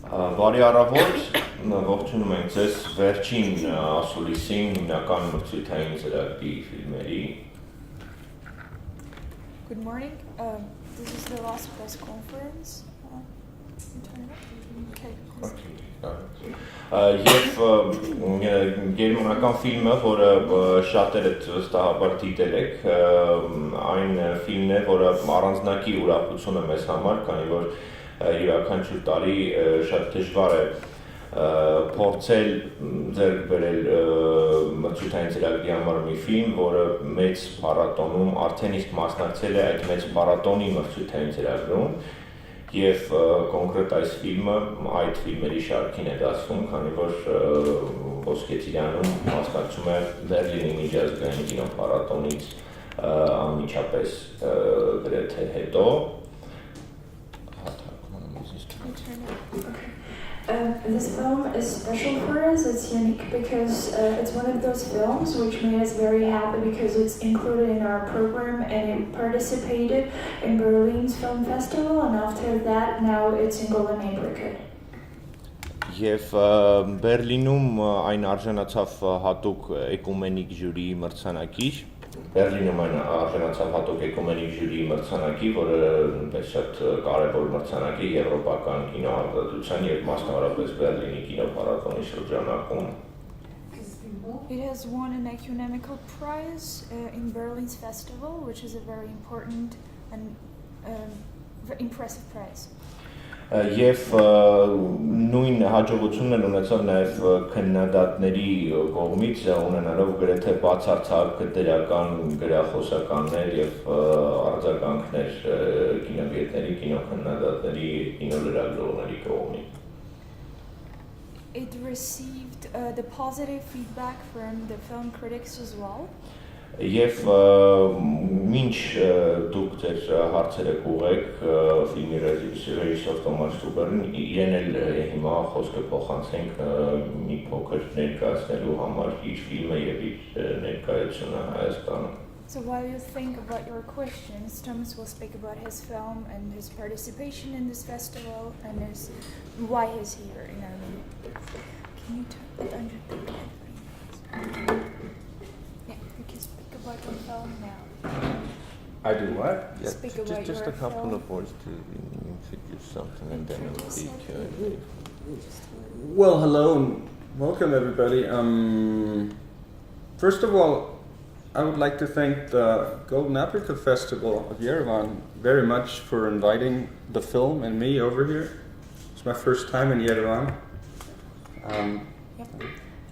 Բարի առավոտ, ողջունում ենք ձեզ վերջին ասուլիսին հիմնական մրցույթային ծրագրի ֆիլմերի։ Good morning. This is the last press conference. Եվ գերմանական ֆիլմը, որը շատերդ վստահաբար դիտել եք, այն ֆիլմն է, որը առանձնակի ուրախություն է մեզ համար, քանի որ յուրաքանչյուր տարի շատ դժվար է փորձել ձեռք բերել մրցույթային ծրագրի համար մի ֆիլմ, որը մեծ փառատոնում արդեն իսկ մասնակցել է այդ մեծ փառատոնի մրցույթային ծրագրում, եւ կոնկրետ այս ֆիլմը այդ ֆիլմերի շարքին է դասվում, քանի որ Ոսկեծիրանում մասնակցում է Բերլինի միջազգային կինոփառատոնից անմիջապես գրեթե հետո։ This film is special for us. It's unique because it's one of those films which made us very happy because it's included in our program and it participated in Berlin's film festival, and after that now it's in Golden Apricot. Եվ Բերլինում այն արժանացավ հատուկ էկումենիկ ժյուրիի մրցանակիր, Բերլինում այն արժանացավ հատուկ էկումենիկ ժյուրիի մրցանակի, որը շատ կարևոր մրցանակ է եվրոպական կինոարտադրության եւ մասնավորապես Բերլինի կինոփառատոնի շրջանակում։ It has won an ecumenical prize in Berlin's festival, which is a very important and impressive prize. Եվ նույն հաջողությունն են ունեցավ նաև քննադատների կողմից, ունենալով գրեթե բացարձակ դերական գրախոսականներ եւ արձագանքներ կինոգետների, կինոքննադատների, կինոլրագրողների կողմից. It received the positive feedback from the film critics as well. Եվ մինչ դուք ձեր հարցերը կուղեք ֆիլմի ռեժիսոր Թոմաս Ստուբերին, իրեն էլ հիմա խոսքը փոխանցենք մի փոքր ներկայացնելու համար իր ֆիլմը եւ իր ներկայությունը Հայաստանում։ So while you think about your questions, Thomas will speak about his film and his participation in this festival and why he's here in Armenia. Can you turn it under the headphones? Yeah, you can speak about your film now. I do what? Yeah, Speak about just your a couple film. of words to introduce something and then we'll speak. Well, hello and welcome everybody. First of all, I would like to thank the Golden Apricot Festival of Yerevan very much for inviting the film and me over here. It's my first time in Yerevan.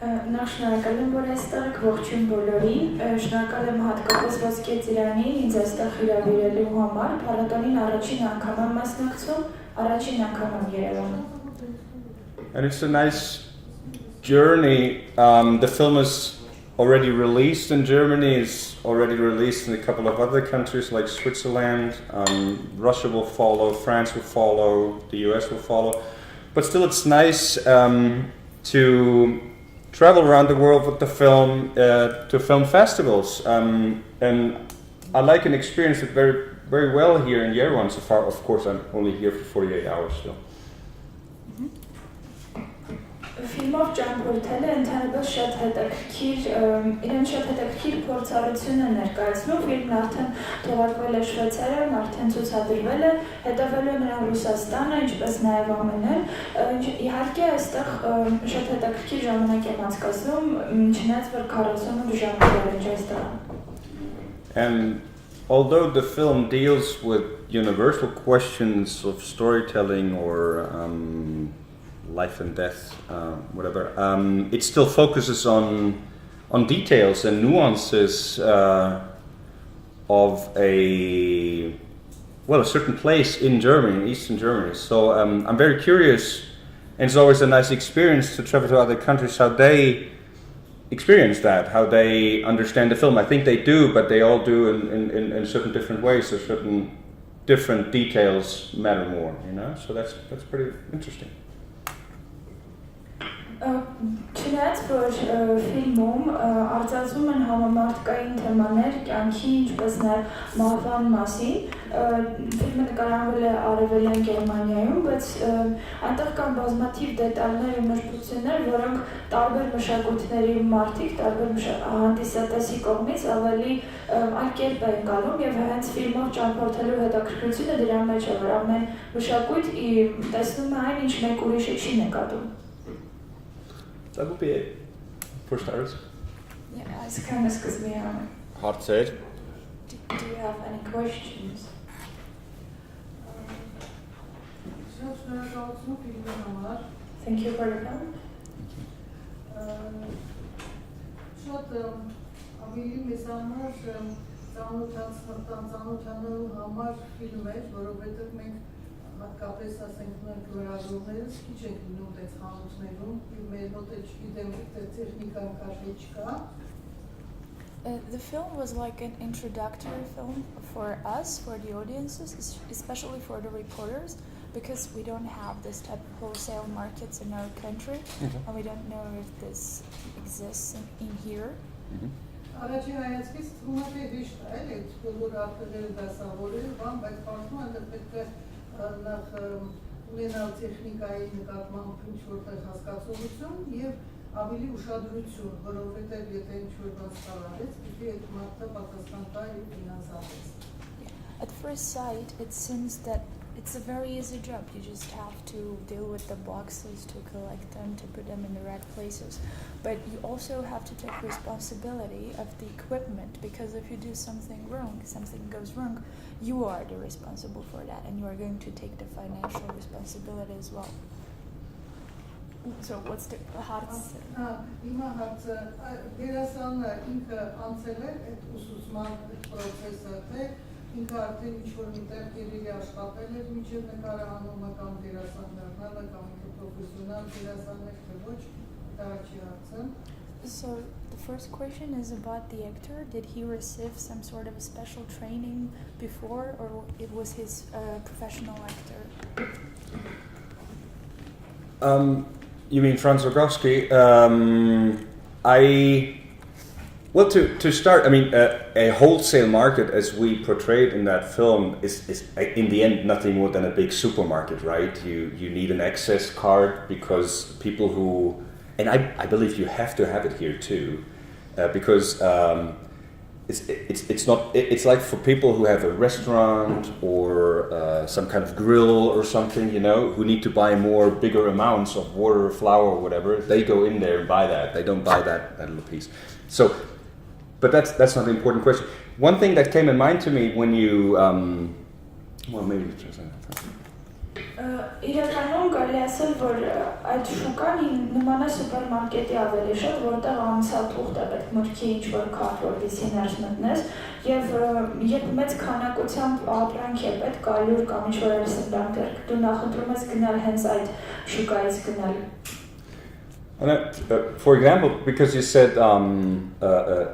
Նախ շնորհակալ եմ, որ այստեղ եք, ողջույն բոլորին, շնորհակալ եմ հատկապես Ոսկեծիրանին ինձ այստեղ հրավիրելու համար, փառատոնին առաջին անգամ եմ մասնակցում, առաջին անգամ եմ Երևանում։ And it's a nice journey. The film is already released in Germany, it's already released in a couple of other countries like Switzerland, Russia will follow, France will follow, the US will follow. But still it's nice to travel around the world with the film to film festivals, and I like and experience it very, very well here in Yerevan so far. Of course, I'm only here for 48 hours still. Ֆիլմով ճամփորդելը ընդհանրապես շատ հետաքրքիր, իրեն շատ հետաքրքիր փորձառություն է ներկայացնում, ֆիլմն արդեն թողարկվել է Շվեյցարիայում, արդեն ցուցադրվել է, հետևելու է նրան Ռուսաստանը, ինչպես նաև ԱՄՆ-ն, իհարկե այստեղ շատ հետաքրքիր ժամանակ եմ անցկացնում, չնայած որ 48 ժամ է այստեղ։ And although the film deals with universal questions of storytelling or life and death, whatever, it still focuses on details and nuances of a certain place in Germany, Eastern Germany. So I'm very curious, and it's always a nice experience to travel to other countries, how they experience that, how they understand the film. I think they do, but they all do in certain different ways. So certain different details matter more, you know. So that's pretty interesting. Չնայած որ ֆիլմում արձանագրում են համամարտկային թեմաներ, կյանքի, ինչպես նաև մահվան մասին, ֆիլմը նկարահանվել է Արևելյան Գերմանիայում, բայց այնտեղ կան բազմաթիվ դետալներ ու նրբություններ, որոնք տարբեր մշակույթների մարդիկ, տարբեր հանդիսատեսի կողմից ավելի այլ կերպ են գալում եւ հենց ֆիլմով ճամփորդելու հետաքրքրությունը դրա մեջ է, որ ամեն մշակույթ տեսնում է այն, ինչ մեկ ուրիշը չի նկատում. That would be it for starters. Yeah, it's kind of gives me Հարցեր. Do you have any questions? Thank you for the film. Շատ ավելի մեզ համար ծանոթանալու համար ֆիլմ էր, որովհետև մենք հատկապես ասենք մենք լրագրողներս քիչ ենք լինում այդ խանութներում, եւ մեր մոտ չգիտեմ թե տեխնիկան կա թե չկա. The film was like an introductory film for us, for the audiences, especially for the reporters, because we don't have this type of wholesale markets in our country, and we don't know if this exists in here. Առաջին հայացքից թվում է թե հեշտ է, այդ բոլոր արտերը դասավորել, բայց կարծում եմ պետք է նախ ունենալ տեխնիկայի նկատմամբ ինչ-որտեղ հասկացողություն եւ ավելի ուշադրություն, որովհետեւ եթե ինչ-որ բան ստանալից, պիտի այդ մարդը պատասխան տա եւ ֆինանսապես. At first sight, it seems that it's a very easy job. You just have to deal with the boxes, to collect them, to put them in the right places. But you also have to take responsibility of the equipment, because if you do something wrong, something goes wrong, you are the responsible for that, and you are going to take the financial responsibility as well. So what's the հարց? Հիմա հարցը դերասանը ինքը անցել է այդ ուսուցման process-ը, թե ինքը արդեն ինչ-որ միտեղ գերելի աշխատել էր մինչև նկարահանումը կամ դերասան դառնալը կամ պրոֆեսիոնալ դերասան եք թե ոչ, դա չի հարցը. So the first question is about the actor. Did he receive some sort of a special training before, or it was his professional actor? You mean Franz Rogowski? Well, to start, I mean, a wholesale market, as we portrayed in that film, is in the end nothing more than a big supermarket, right? You need an access card because people who, and I believe you have to have it here too, because it's like for people who have a restaurant or some kind of grill or something, you know, who need to buy bigger amounts of water, flour, or whatever. They go in there and buy that. They don't buy that little piece. So. But that's not the important question. One thing that came in mind to me when you, well, maybe you translate that. Իրականում կարելի ասել, որ այդ շուկան նման է սուպերմարկետի ավելի շատ, որտեղ անցաթուղթ է պետք մրգի ինչ-որ քարտ, որպեսզի ներս մտնես, եւ երբ մեծ քանակությամբ ապրանք է պետք, կալյուր կամ ինչ-որ այլ սննդանքեր, դու նախընտրում ես գնալ հենց այդ շուկայից գնալ. For example, because you said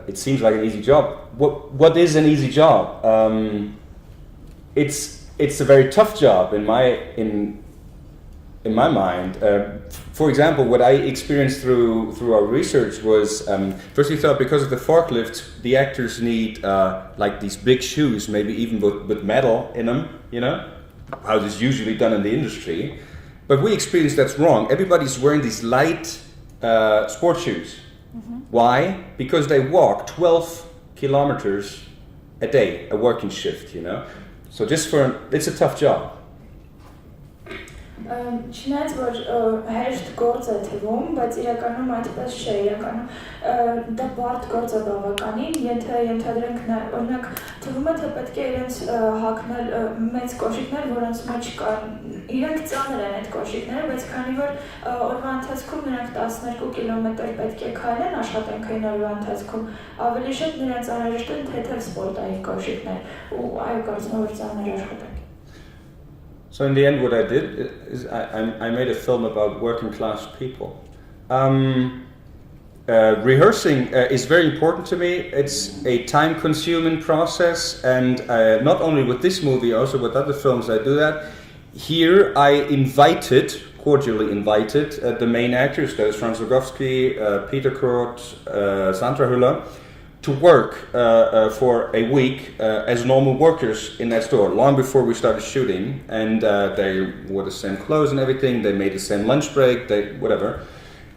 it seems like an easy job. What is an easy job? It's a very tough job in my mind. For example, what I experienced through our research was first we thought because of the forklift, the actors need like these big shoes, maybe even with metal in them. You know how this is usually done in the industry, but we experienced that's wrong. Everybody's wearing these light sport shoes. Why? Because they walk 12 kilometers a day, a working shift, you know. So it's a tough job. Չնայած որ հեշտ գործ է թվում, բայց իրականում այդպես չէ, իրականում դա բարդ գործ է բավականին, եթե ենթադրենք օրինակ թվում է թե պետք է իրենց հագնել մեծ կոշիկներ, որոնց մեջ կան, իրենք ծանր են այդ կոշիկները, բայց քանի որ օրվա ընթացքում նրանք 12 կիլոմետր պետք է քայլեն աշխատանքային օրվա ընթացքում, ավելի շատ նրանց անհրաժեշտ են թեթև սպորտային կոշիկներ, ու այո կարծում եմ որ ծանր աշխատանք. So in the end, what I did is I made a film about working class people. Rehearsing is very important to me. It's a time-consuming process, and not only with this movie, also with other films I do that. Here I invited cordially invited the main actors, those Franz Rogowski, Peter Kurt, Sandra Hüller, to work for a week as normal workers in that store, long before we started shooting. And they wore the same clothes and everything. They made the same lunch break, whatever.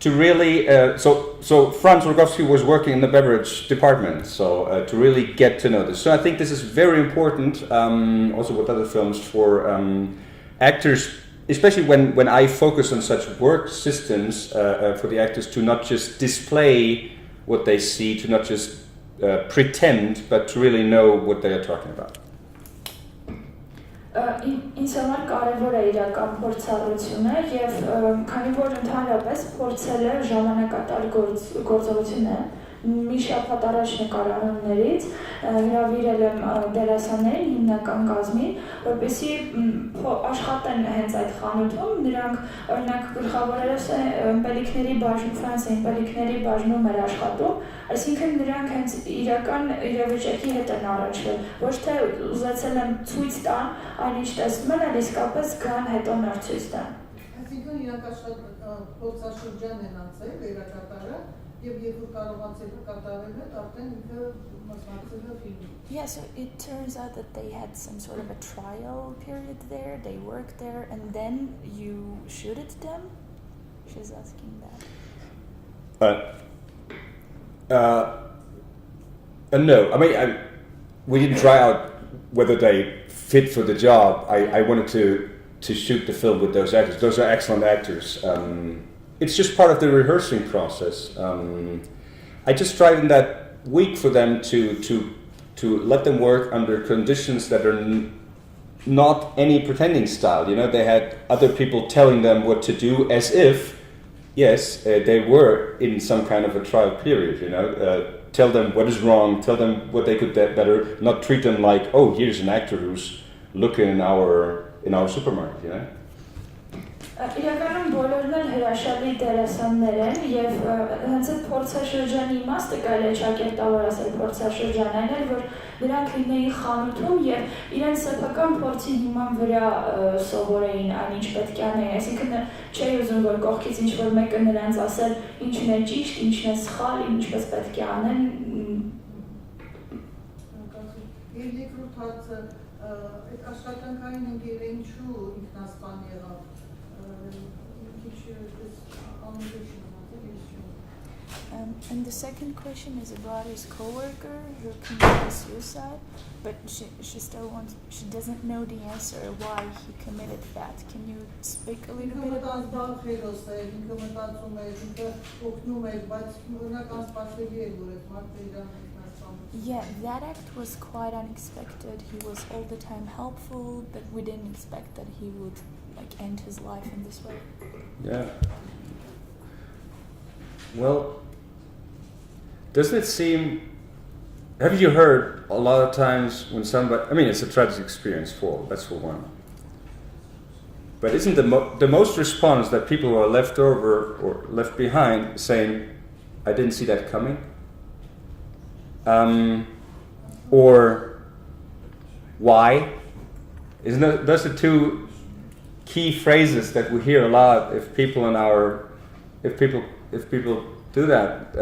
To really, so Franz Rogowski was working in the beverage department, so to really get to know this. So I think this is very important, also with other films, for actors, especially when I focus on such work systems for the actors to not just display what they see, to not just pretend, but to really know what they are talking about. Ինձ համար կարևոր է իրական փորձառությունը եւ քանի որ ընդհանրապես փորձելը ժամանակատար գործողություն է մի շաբաթ առաջ նկարահանումներից հրավիրել եմ դերասաններին հիմնական կազմին որպեսզի աշխատեն հենց այդ խանութում նրանք օրինակ գլխավորելով ըմպելիքների բաժնում Ֆրանսիայի ըմպելիքների բաժնում էր աշխատում այսինքն նրանք հենց իրական իրավիճակի հետ են առաջվել ոչ թե ուզեցել են ցույց տան այն ինչ տեսնում են այլ իսկապես գան հետո նոր ցույց տան այսինքն իրանք շատ փորձաշրջան են անցել վերակատարը Yeah, so it turns out that they had some sort of a trial period there, they worked there, and then you shooted them? She's asking that. No, I mean, we didn't try out whether they fit for the job. I wanted to shoot the film with those actors. Those are excellent actors. It's just part of the rehearsing process. I just tried in that week for them to let them work under conditions that are not any pretending style. You know, they had other people telling them what to do as if, yes, they were in some kind of a trial period. You know, tell them what is wrong, tell them what they could do better, not treat them like, oh, here's an actor who's looking in our supermarket. You know. Իրականում բոլորն էլ հրաշալի դերասաններ են եւ հենց այդ փորձաշրջանի իմաստը կարելի է ճակերտավոր ասել փորձաշրջան այն էլ որ նրանք լինեին խանութում եւ իրենց սեփական փորձի հիման վրա սովորեին այն ինչ պետք է անեն այսինքն չէի ուզում որ կողքից ինչ որ մեկը նրանց ասել ինչն է ճիշտ ինչն է սխալ ինչպես պետք է անեն Եվ երկրորդ հարցը այդ աշխատանքային ընկերը ինչու ինքնասպան եղավ And the second question is about his coworker who committed suicide, but she still wants. She doesn't know the answer why he committed that. Can you speak a little bit about that? Yeah, that act was quite unexpected. He was all the time helpful, but we didn't expect that he would end his life in this way. Yeah. Well, doesn't it seem... Have you heard a lot of times when somebody... I mean, it's a tragic experience that's for one. But isn't the most response that people who are left over or left behind saying, I didn't see that coming? Or why? Those are two key phrases that we hear a lot if people do that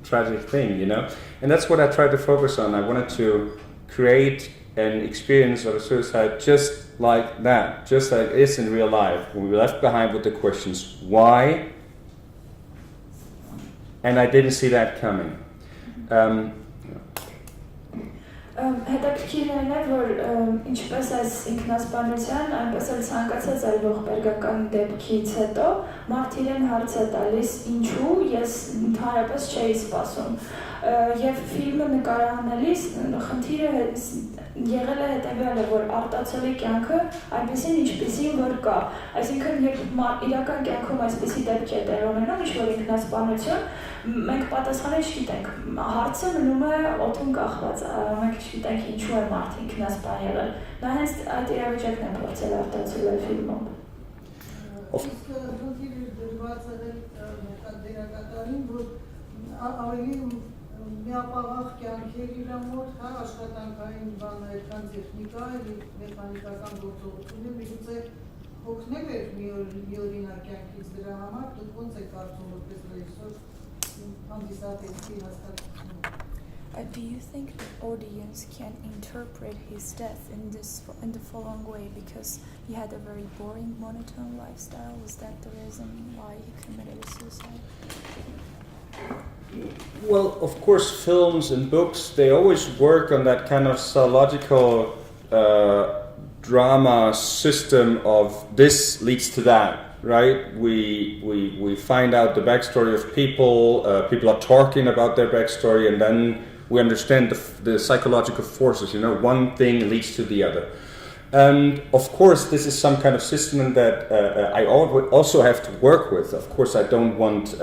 tragic thing, you know. And that's what I tried to focus on. I wanted to create an experience of a suicide just like that, just like it is in real life. When we were left behind with the questions, why? And I didn't see that coming. Հետաքրքիրն է որ ինչպես այս ինքնասպանության, այնպես էլ ցանկացած այլ ողբերգական դեպքից հետո մարդ իրեն հարց է տալիս ինչու ես ընդհանրապես չէի սպասում եւ ֆիլմը նկարահանելիս խնդիրը եղել է հետեւյալը որ արտացոլի կյանքը այնպեսին ինչպեսին որ կա այսինքն երբ իրական կյանքում այսպեսի դեպք է տեղ ունենում ինչ որ ինքնասպանություն մենք պատասխանը չգիտենք հարցը մնում է օդում կախված մենք չգիտենք ինչու է մարդ ինքնասպան եղել նա հենց այդ իրավիճակն է փորձել արտացոլել ֆիլմում խնդիրը դրված է դերակատարին որ ավելի միապաղաղ կյանքեր իր մոտ, հա, աշխատանքային բանը, այդքան տեխնիկա, մեխանիկական գործողությունը, միգուցե օգնել էր մի օրինակ կյանքից դրա համար, դուք ոնց եք կարծում որպես ռեժիսոր հանդիսատեսի հասկացությունը։ Do you think the audience can interpret his death in the following way because he had a very boring, monotone lifestyle? Was that the reason why he committed suicide? Well, of course, films and books, they always work on that kind of psychological drama system of this leads to that, right? We find out the backstory of people, people are talking about their backstory, and then we understand the psychological forces, one thing leads to the other. And of course, this is some kind of system that I also have to work with. Of course, I don't want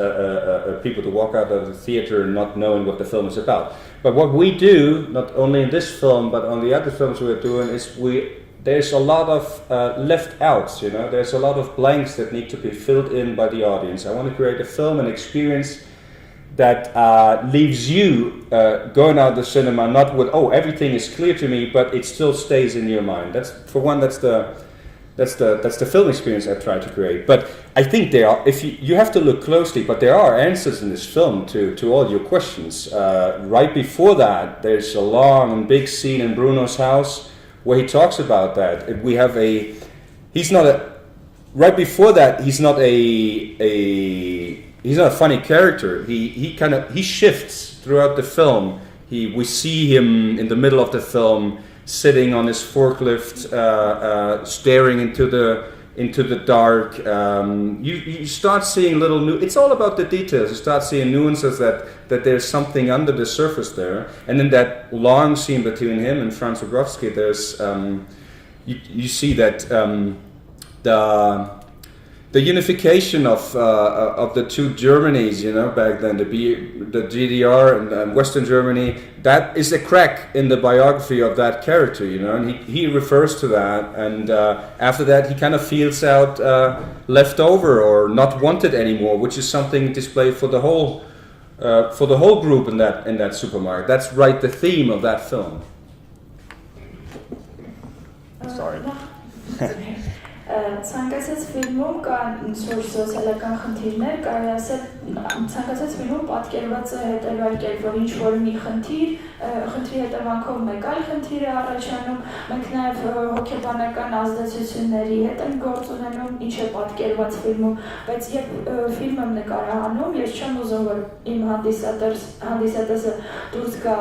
people to walk out of the theater not knowing what the film is about. But what we do, not only in this film, but on the other films we're doing, is there's a lot of left outs, there's a lot of blanks that need to be filled in by the audience. I want to create a film, an experience that leaves you going out of the cinema not with everything is clear to me, but it still stays in your mind. That's the film experience I try to create. But I think there are, if you have to look closely, but there are answers in this film to all your questions. Right before that, there's a long and big scene in Bruno's house where he talks about that. Right before that, he's not a funny character. He shifts throughout the film. We see him in the middle of the film sitting on his forklift, staring into the dark. You start seeing it's all about the details. You start seeing nuances that there's something under the surface there. And in that long scene between him and Franz Rogowski, there's you see that the unification of the two Germanys, back then, the GDR and Western Germany, that is a crack in the biography of that character, and he refers to that, and after that he kind of feels out left over or not wanted anymore, which is something displayed for the whole group in that supermarket. That's right, the theme of that film. Sorry. Ցանկացած ֆիլմում կան սոցիալական խնդիրներ, կարելի ասել, ցանկացած ֆիլմում պատկերված է հետևյալ կերպ, որ ինչ-որ մի խնդրի հետևանքով մեկ այլ խնդիր է առաջանում, մենք նաև հոգեբանական ազդեցությունների հետ ենք գործ ունենում, ինչ է պատկերված ֆիլմում, բայց երբ ֆիլմը նկարահանում, ես չեմ ուզում, որ իմ հանդիսատեսը դուրս գա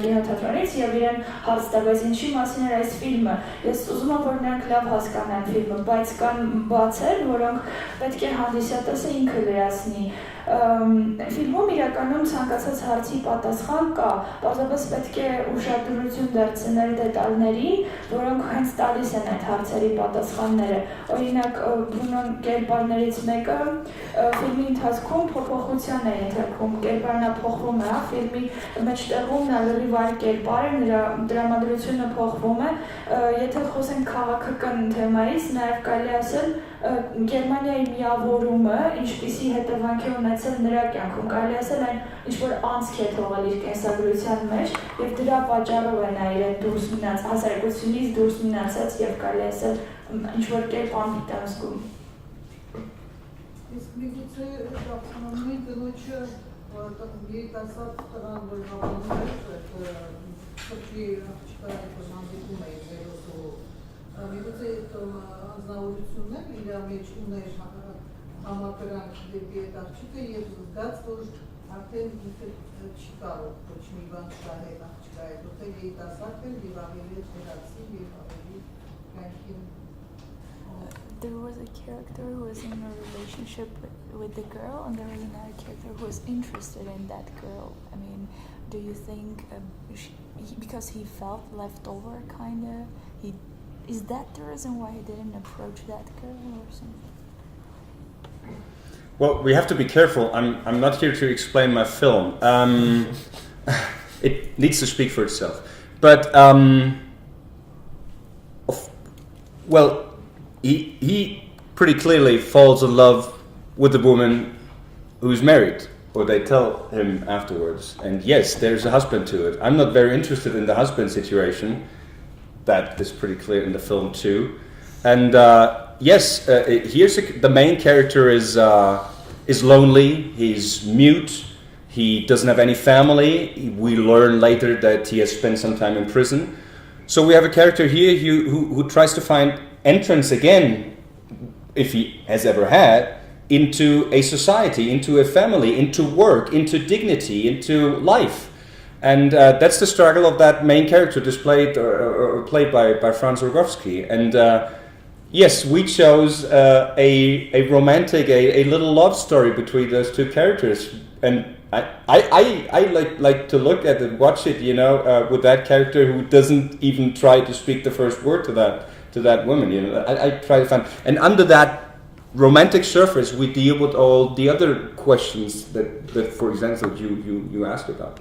կինոթատրոնից եւ իրեն հարց տա, բայց ինչի մասին է այս ֆիլմը, ես ուզում եմ, որ նրանք լավ հասկանան ֆիլմը, բայց կան բացեր, որոնք պետք է հանդիսատեսը ինքը լրացնի։ Ֆիլմում իրականում ցանկացած հարցի պատասխան կա, պարզապես պետք է ուշադրություն դարձնել դետալներին, որոնք հենց տալիս են այդ հարցերի պատասխանները։ Օրինակ, Բրունոն կերպարներից մեկը ֆիլմի ընթացքում փոփոխության է ենթարկվում, կերպարն փոխվում է, ֆիլմի մեջտեղում նա լրիվ այլ կերպար է, նրա դրամատրությունը փոխվում է, եթե խոսենք քաղաքական թեմայից, նաև կարելի ասել Գերմանիայի միավորումը, ինչպիսի հետևանք է ունեցել նրա կյանքում, կարելի ասել այն ինչ-որ անցք է թողել իր կենսագրության մեջ և դրա պատճառով է նա իրեն դուրս մնաց, հասարակությունից դուրս մնացած և կարելի ասել ինչ-որ կերպ անպիտան զգում։ Իսկ միգուցե ապրանումի կնոջը երիտասարդ տղան, որ հավանում էր, խրճի աղջկա հանդիպում է երոսով, միգուցե անձնավորությունն իր մեջ ուներ համակրանք դեպի այդ աղջիկը և զգաց, որ արդեն ինքը չի կարող ոչ մի բան շահել աղջկա հետ, որտեղ երիտասարդ էր և ավելի խելացի և ավելի կյանքին։ There was a character who was in a relationship with the girl, and there was another character who was interested in that girl. I mean, do you think because he felt left over, is that the reason why he didn't approach that girl or something? Well, we have to be careful. I'm not here to explain my film. It needs to speak for itself. But he pretty clearly falls in love with the woman who's married, or they tell him afterwards. And yes, there's a husband to it. I'm not very interested in the husband situation. That is pretty clear in the film too. And yes, here's the main character is lonely. He's mute. He doesn't have any family. We learn later that he has spent some time in prison. So we have a character here who tries to find entrance again, if he has ever had, into a society, into a family, into work, into dignity, into life. And that's the struggle of that main character displayed or played by Franz Rogowski. And yes, we chose a romantic, a little love story between those two characters. And I like to look at it, watch it, with that character who doesn't even try to speak the first word to that woman. I try to find, and under that romantic surface, we deal with all the other questions that for example, you asked about.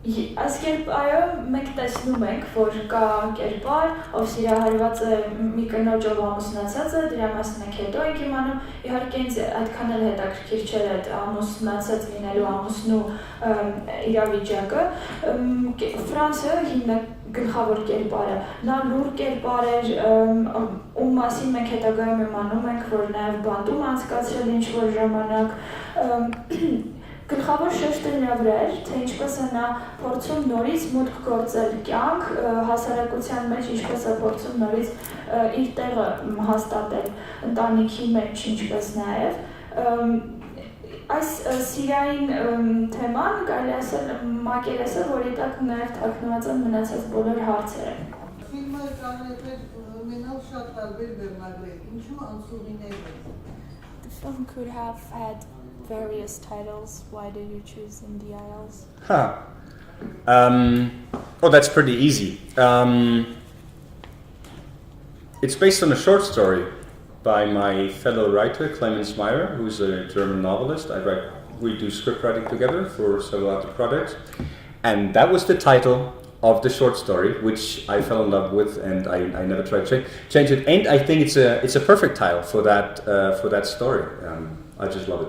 Այս կերպարը մենք տեսնում ենք, որ կա կերպար, ով սիրահարված է մի կնոջով ամուսնացած է, դրա մասին ենք հետո ենք իմանում, իհարկե ինձ այդքան էլ հետաքրքիր չէր այդ ամուսնացած լինելու ամուսնու իրավիճակը, Ֆրանսը գլխավոր կերպարը, նա լուր կերպար էր, ում մասին մենք հետագայում իմանում ենք, որ նաև բանտում անցկացրել ինչ-որ ժամանակ, գլխավոր շեշտը նրա վրա էր, թե ինչպես է նա փորձում նորից մուտք գործել կյանք, հասարակության մեջ ինչպես է փորձում նորից իր տեղը հաստատել ընտանիքի մեջ, ինչպես նաև այս սիրային թեման կարելի ասել մակեր ասել, որի տակ նաև թաքնված են մնացած բոլոր հարցերը։ Ֆիլմը կանեներ մենալ շատ տարբեր բեռնագրեր, ինչու անցուղիներ է։ The film could have had various titles. Why did you choose In the Isles? That's pretty easy. It's based on a short story by my fellow writer Clemens Meyer, who's a German novelist. We do script writing together for several other projects, and that was the title of the short story, which I fell in love with, and I never tried to change it. And I think it's a perfect title for that story. I just love it.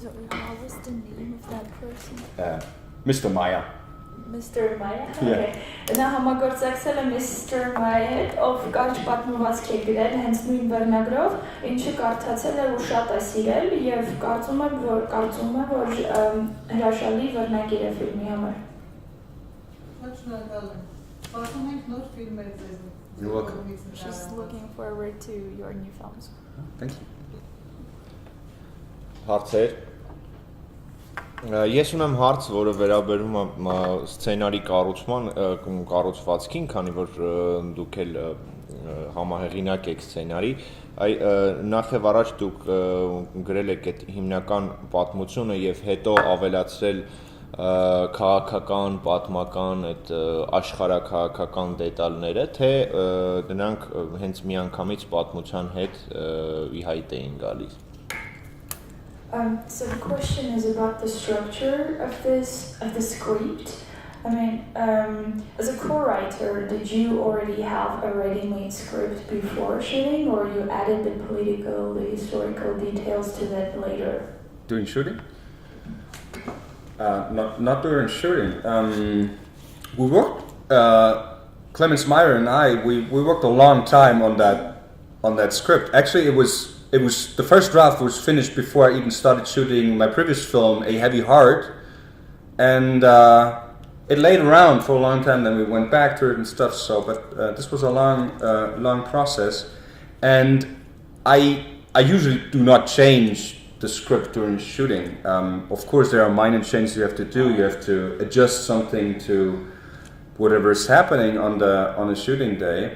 So what was the name of that person? Mr. Meyer. Mr. Meyer? Okay. Նա համագործակցել է Mr. Meyer, ով կարճ պատմվածք է գրել հենց նույն բեռնագրով, ինչը կարդացել է ու շատ է սիրել եւ կարծում եմ, որ հրաշալի բեռնագիր է ֆիլմի համար։ Սպասում ենք նոր ֆիլմեր ձեզ։ You're welcome. She's looking forward to your new films. Thank you. Հարցեր։ Ես ունեմ հարց, որը վերաբերում է սցենարի կառուցվածքին, քանի որ դուք էլ համահեղինակ եք սցենարի, նախ եւ առաջ դուք գրել եք այդ հիմնական պատմությունը եւ հետո ավելացրել քաղաքական, պատմական, այդ աշխարհաքաղաքական դետալները, թե դրանք հենց միանգամից պատմության հետ ի հայտ էին գալիս։ So the question is about the structure of the script. I mean, as a co-writer, did you already have a ready-made script before shooting, or you added the political, the historical details to that later? During shooting? Not during shooting. We worked. Clemens Meyer and I. We worked a long time on that script. Actually, it was the first draft was finished before I even started shooting my previous film, A Heavy Heart, and it laid around for a long time. Then we went back to it and stuff. So, but this was a long process, and I usually do not change the script during shooting. Of course, there are minor changes you have to do. You have to adjust something to whatever is happening on a shooting day.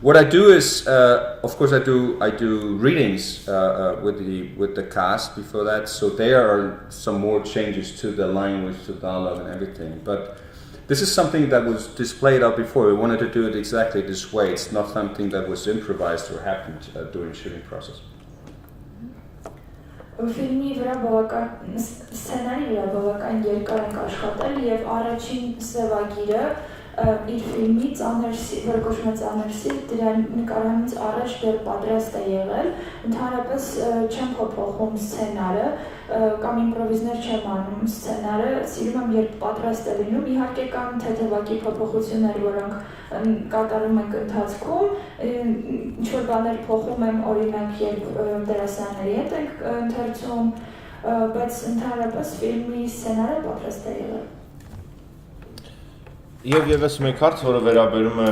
What I do is, of course, I do readings with the cast before that. So there are some more changes to the language, to dialogue, and everything. But this is something that was displayed out before. We wanted to do it exactly this way. It's not something that was improvised or happened during the shooting process. Ֆիլմի վրա սցենարի վրա բավական երկար ենք աշխատել եւ առաջին սևագիրը իր ֆիլմի որը կոչվում է «Ծանրսի», դրա նկարահանումից առաջ դեռ պատրաստ է եղել, ընդհանրապես չեմ փոփոխում սցենարը կամ իմպրովիզներ չեմ անում սցենարը, սիրում եմ երբ պատրաստ է լինում, իհարկե կան թեթևակի փոփոխություններ, որոնք կատարում ենք ընթացքում, ինչ-որ բաներ փոխում եմ, օրինակ, երբ դերասանների հետ ենք ընթերցում, բայց ընդհանրապես ֆիլմի սցենարը պատրաստ է եղել։ Եվ ևս մեկ հարց, որը վերաբերում է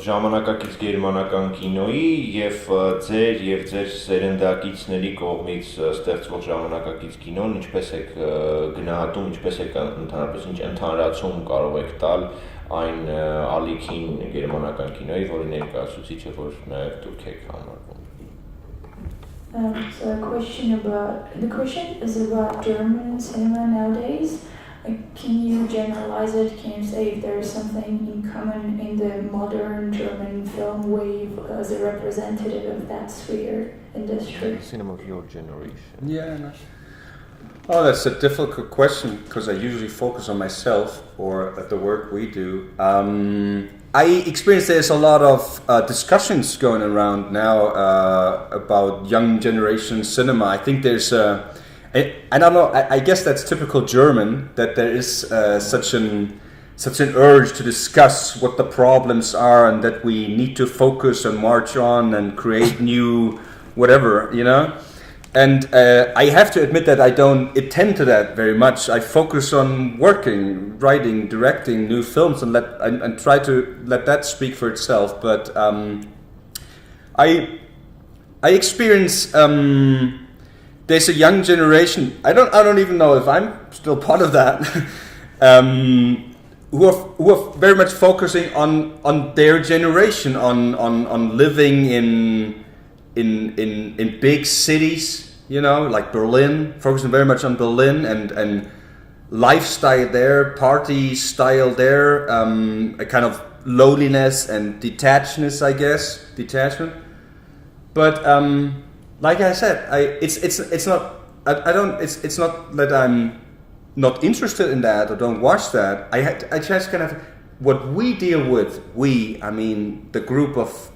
ժամանակակից գերմանական կինոյի եւ ձեր սերնդակիցների կողմից ստեղծվող ժամանակակից կինոն, ինչպես եք գնահատում, ինչպես եք ընդհանրապես ինչ ընդհանրացում կարող եք տալ այն ալիքին գերմանական կինոյի, որի ներկայացուցիչը որ նաեւ դուք եք համարվում։ So the question is about German cinema nowadays. Can you generalize it? Can you say if there is something in common in the modern German film wave as a representative of that sphere industry? Cinema of your generation. Yeah. No. Oh, that's a difficult question because I usually focus on myself or at the work we do. I experience there's a lot of discussions going around now about young generation cinema. I think there's I don't know. I guess that's typical German that there is such an urge to discuss what the problems are and that we need to focus and march on and create new whatever, you know. And I have to admit that I don't attend to that very much. I focus on working, writing, directing new films, and try to let that speak for itself. But I experience. There's a young generation. I don't even know if I'm still part of that. Who are very much focusing on their generation, on living in big cities, you know, like Berlin, focusing very much on Berlin and lifestyle there, party style there, a kind of loneliness and detachment. But like I said, it's not that I'm not interested in that or don't watch that. I just kind of what we deal with. I mean the group of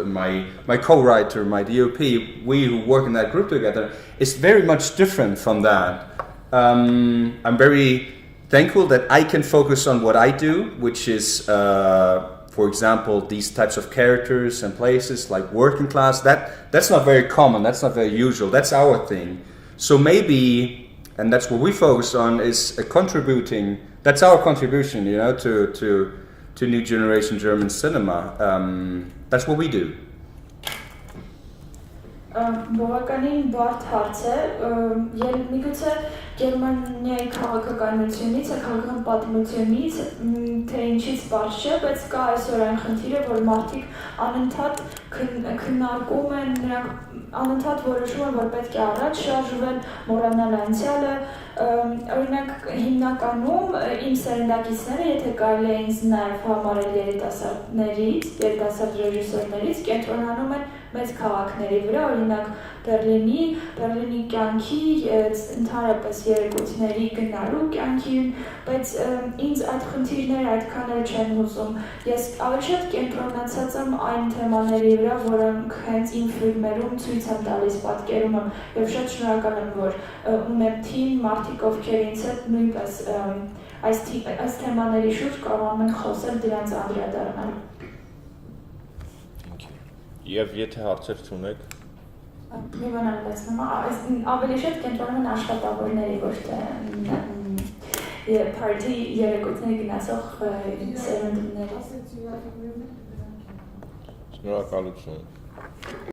my co-writer, my DOP. We who work in that group together is very much different from that. I'm very thankful that I can focus on what I do, which is. For example, these types of characters and places like working class, that's not very common, that's not very usual, that's our thing. So maybe, and that's what we focus on, is contributing, that's our contribution, you know, to new generation German cinema. That's what we do. Բավականին բարդ հարց է, միգուցե Գերմանիայի քաղաքականությունից, քաղաքական պատմությունից, թե ինչից պարզ չէ, բայց կա այսօր այն խնդիրը, որ մարդիկ անընդհատ քննարկում են, նրանք անընդհատ որոշում են, որ պետք է առաջ շարժվել, մոռանալ անցյալը, օրինակ հիմնականում իմ սերնդակիցները, եթե կարելի է ինձ նաև համարել երիտասարդ ռեժիսորներից, կենտրոնանում են մեծ քաղաքների վրա, օրինակ Բերլինի կյանքի, ընդհանրապես երեկույթների գնալու կյանքին, բայց ինձ այդ խնդիրները այդքան էլ չեն հուզում։ Ես ավելի շատ կենտրոնացած եմ այն թեմաների վրա, որոնք հենց իմ ֆիլմերում ցույց եմ տալիս, պատկերում եմ, եւ շատ շնորհակալ եմ, որ ունեմ թիմ, մարդիկ, ովքեր ինձ հետ նույնպես այս թեմաների շուրջ կարողանում են խոսել, դրանց անդրադառնալ։ Եվ եթե հարցեր չունեք, մի բան անցնում, ավելի շատ կենտրոնում են աշխատավորների, ոչ թե party երեկույթների գնացող սերունդների։ շնորհակալություն։